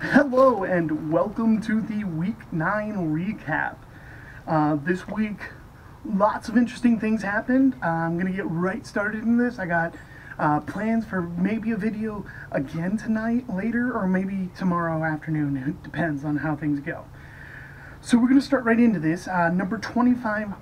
Hello and welcome to the Week 9 recap. This week, lots of interesting things happened. I'm going to get right started in this. I got plans for maybe a video again tonight, later, or maybe tomorrow afternoon. It depends on how things go. So we're going to start right into this. Number 25,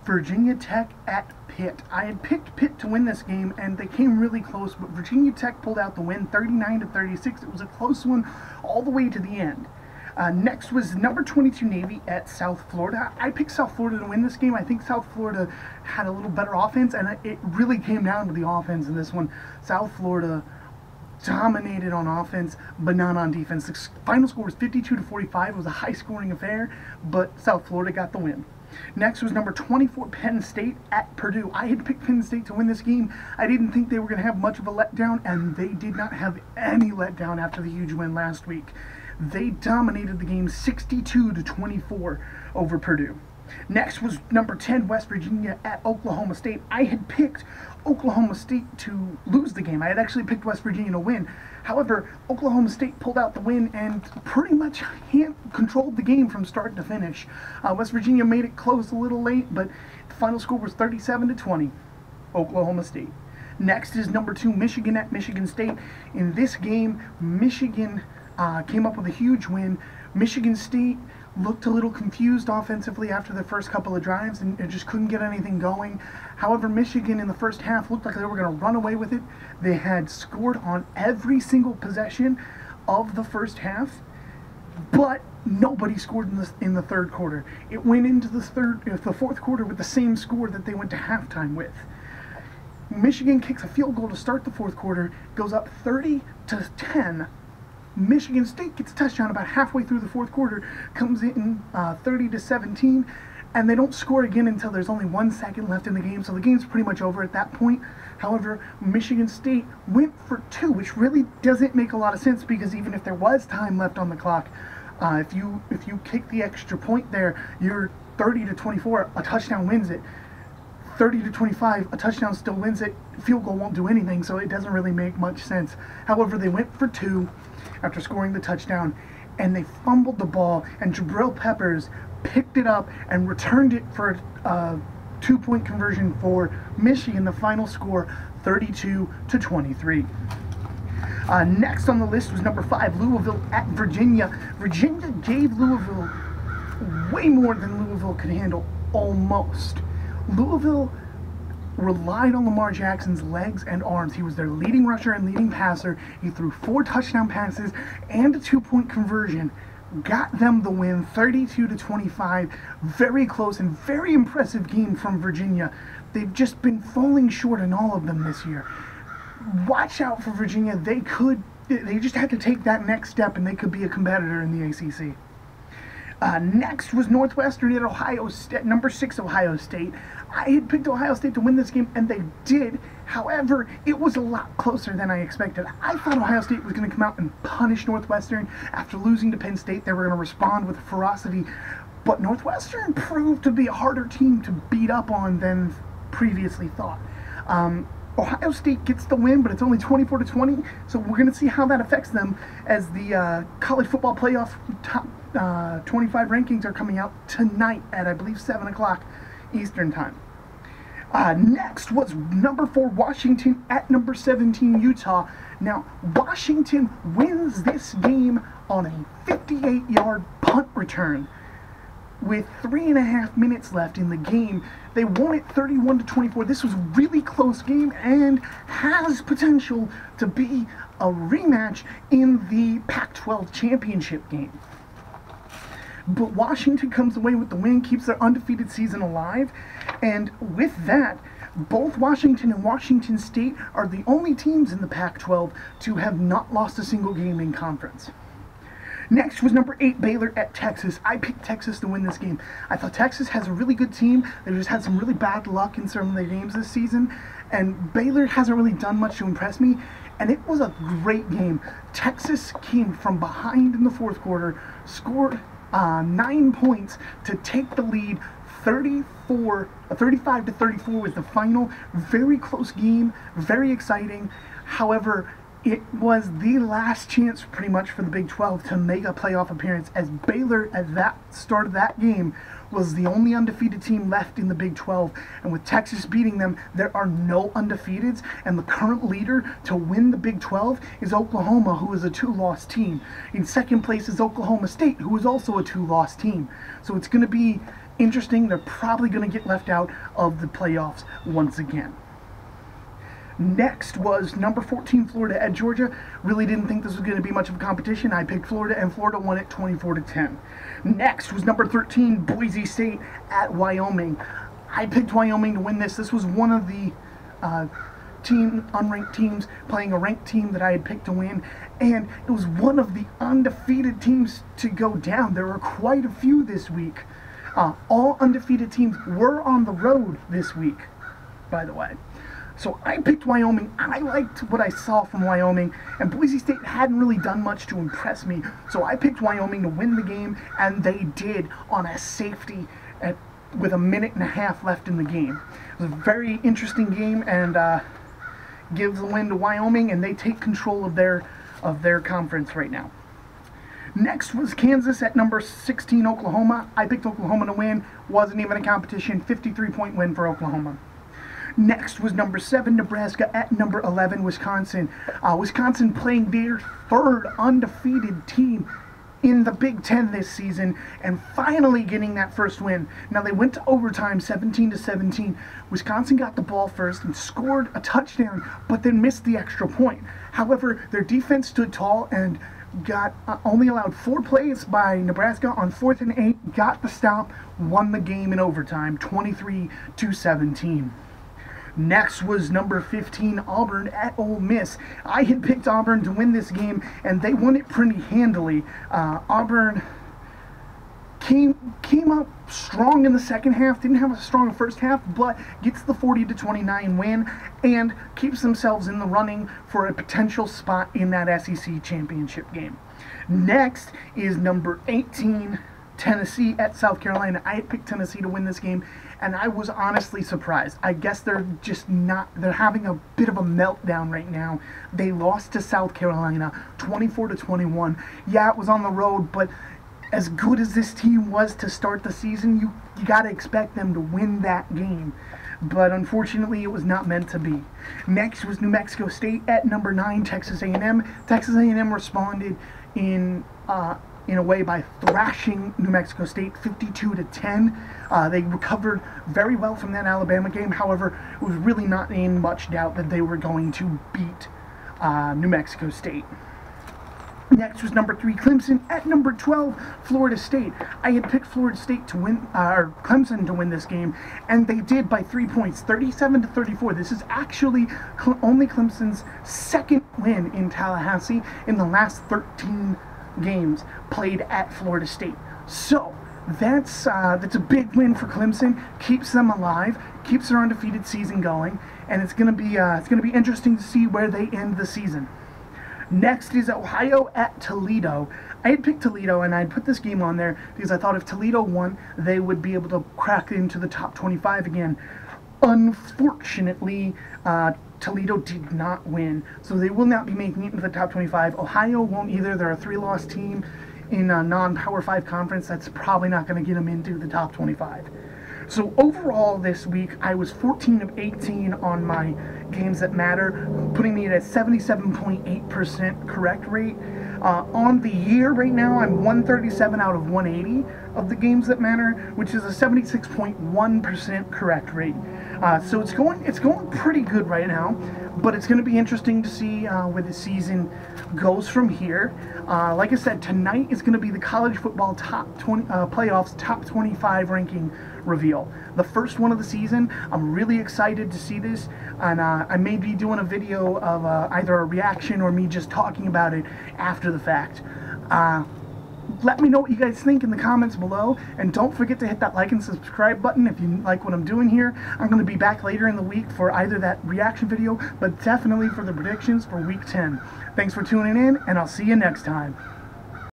Virginia Tech at Pitt. I had picked Pitt to win this game, and they came really close, but Virginia Tech pulled out the win 39-36. It was a close one all the way to the end. Next was number 22, Navy at South Florida. I picked South Florida to win this game. I think South Florida had a little better offense, and it really came down to the offense in this one. South Florida dominated on offense, but not on defense. The final score was 52-45. It was a high-scoring affair, but South Florida got the win. Next was number 24, Penn State at Purdue. I had picked Penn State to win this game. I didn't think they were going to have much of a letdown, and they did not have any letdown after the huge win last week. They dominated the game 62-24 over Purdue. Next was number 10, West Virginia at Oklahoma State. I had picked Oklahoma State to lose the game. I had actually picked West Virginia to win. However, Oklahoma State pulled out the win and pretty much controlled the game from start to finish. West Virginia made it close a little late, but the final score was 37-20, Oklahoma State. Next is number 2, Michigan at Michigan State. In this game, Michigan came up with a huge win. Michigan State looked a little confused offensively after the first couple of drives and just couldn't get anything going. However, Michigan in the first half looked like they were going to run away with it. They had scored on every single possession of the first half, but nobody scored in the third quarter. It went into the fourth quarter with the same score that they went to halftime with. Michigan kicks a field goal to start the fourth quarter, goes up 30-10. Michigan State gets a touchdown about halfway through the fourth quarter, comes in 30-17, and they don't score again until there's only 1 second left in the game, so the game's pretty much over at that point. However, Michigan State went for 2, which really doesn't make a lot of sense, because even if there was time left on the clock, if you kick the extra point there, you're 30-24, a touchdown wins it. 30-25, a touchdown still wins it. Field goal won't do anything, so it doesn't really make much sense. However, they went for 2 after scoring the touchdown, and they fumbled the ball, and Jabril Peppers picked it up and returned it for a 2-point conversion for Michigan. The final score, 32-23. Next on the list was number 5, Louisville at Virginia. Virginia gave Louisville way more than Louisville could handle, almost. Louisville relied on Lamar Jackson's legs and arms. He was their leading rusher and leading passer. He threw 4 touchdown passes and a 2-point conversion. Got them the win, 32-25. Very close and very impressive game from Virginia. They've just been falling short in all of them this year. Watch out for Virginia. They just had to take that next step, and they could be a competitor in the ACC. Next was Northwestern at Ohio State, number 6, Ohio State. I had picked Ohio State to win this game, and they did. However, it was a lot closer than I expected. I thought Ohio State was going to come out and punish Northwestern. After losing to Penn State, they were going to respond with ferocity. But Northwestern proved to be a harder team to beat up on than previously thought. Ohio State gets the win, but it's only 24-20, so we're going to see how that affects them as the college football playoff top 25 rankings are coming out tonight at, I believe, 7 o'clock Eastern time. Next was number 4, Washington at number 17, Utah. Now, Washington wins this game on a 58-yard punt return. With 3.5 minutes left in the game, they won it 31-24. This was a really close game and has potential to be a rematch in the Pac-12 championship game. But Washington comes away with the win, keeps their undefeated season alive, and with that, both Washington and Washington State are the only teams in the Pac-12 to have not lost a single game in conference. Next was number 8, Baylor at Texas. I picked Texas to win this game. I thought Texas has a really good team. They just had some really bad luck in some of their games this season, and Baylor hasn't really done much to impress me, and it was a great game. Texas came from behind in the fourth quarter, scored 9 points to take the lead. 35-34 was the final. Very close game, very exciting. However, It was the last chance pretty much for the Big 12 to make a playoff appearance, as Baylor at that start of that game was the only undefeated team left in the Big 12, and with Texas beating them, there are no undefeateds, and the current leader to win the Big 12 is Oklahoma, who is a 2-loss team. In second place is Oklahoma State, who is also a 2-loss team. So it's going to be interesting. They're probably going to get left out of the playoffs once again. Next was number 14 Florida at Georgia. Really didn't think this was going to be much of a competition. I picked Florida, and Florida won it 24-10. Next was number 13 Boise State at Wyoming. I picked Wyoming to win this. This was one of the unranked teams playing a ranked team that I had picked to win, and it was one of the undefeated teams to go down. There were quite a few this week. All undefeated teams were on the road this week, by the way. So I picked Wyoming. I liked what I saw from Wyoming, and Boise State hadn't really done much to impress me. So I picked Wyoming to win the game, and they did on a safety with a minute and a half left in the game. It was a very interesting game, and gives the win to Wyoming, and they take control of their conference right now. Next was Kansas at number 16 Oklahoma. I picked Oklahoma to win. Wasn't even a competition. 53-point win for Oklahoma. Next was number 7 Nebraska at number 11 Wisconsin. Wisconsin playing their third undefeated team in the Big Ten this season, and finally getting that first win. Now they went to overtime 17-17. Wisconsin got the ball first and scored a touchdown, but then missed the extra point. However, their defense stood tall and got only allowed 4 plays by Nebraska on 4th and 8, got the stop, won the game in overtime 23-17. Next was number 15 Auburn at Ole Miss. I had picked Auburn to win this game, and they won it pretty handily. Auburn came up strong in the second half, didn't have a strong first half, but gets the 40-29 win and keeps themselves in the running for a potential spot in that SEC championship game. Next is number 18 Tennessee at South Carolina. I had picked Tennessee to win this game, and I was honestly surprised. I guess they're having a bit of a meltdown right now. They lost to South Carolina 24-21. Yeah, it was on the road, but as good as this team was to start the season, you got to expect them to win that game. But unfortunately, it was not meant to be. Next was New Mexico State at number 9 Texas A&M. Texas A&M responded in a way by thrashing New Mexico State 52-10. They recovered very well from that Alabama game. However, it was really not in much doubt that they were going to beat New Mexico State. Next was number 3 Clemson at number 12 Florida State. I had picked Florida State to win, or Clemson to win this game, and they did by 3 points, 37-34. This is actually only Clemson's second win in Tallahassee in the last 13 games played at Florida State. So that's a big win for Clemson. Keeps them alive, keeps their undefeated season going, and it's gonna be interesting to see where they end the season. Next is Ohio at Toledo. I had picked Toledo, and I had put this game on there because I thought if Toledo won, they would be able to crack into the top 25 again. Unfortunately, Toledo did not win, so they will not be making it into the top 25. Ohio won't either. They're a 3-loss team in a non-Power 5 conference. That's probably not going to get them into the top 25. So overall this week, I was 14 of 18 on my games that matter, putting me at a 77.8% correct rate. On the year right now, I'm 137 out of 180 of the games that matter, which is a 76.1% correct rate. So it's going pretty good right now, but it's going to be interesting to see where the season goes from here. Like I said, tonight is going to be the college football top 20 playoffs top 25 ranking reveal. The first one of the season. I'm really excited to see this, and I may be doing a video of either a reaction or me just talking about it after the fact. Let me know what you guys think in the comments below, and don't forget to hit that like and subscribe button if you like what I'm doing here. I'm going to be back later in the week for either that reaction video, but definitely for the predictions for week 10. Thanks for tuning in, and I'll see you next time.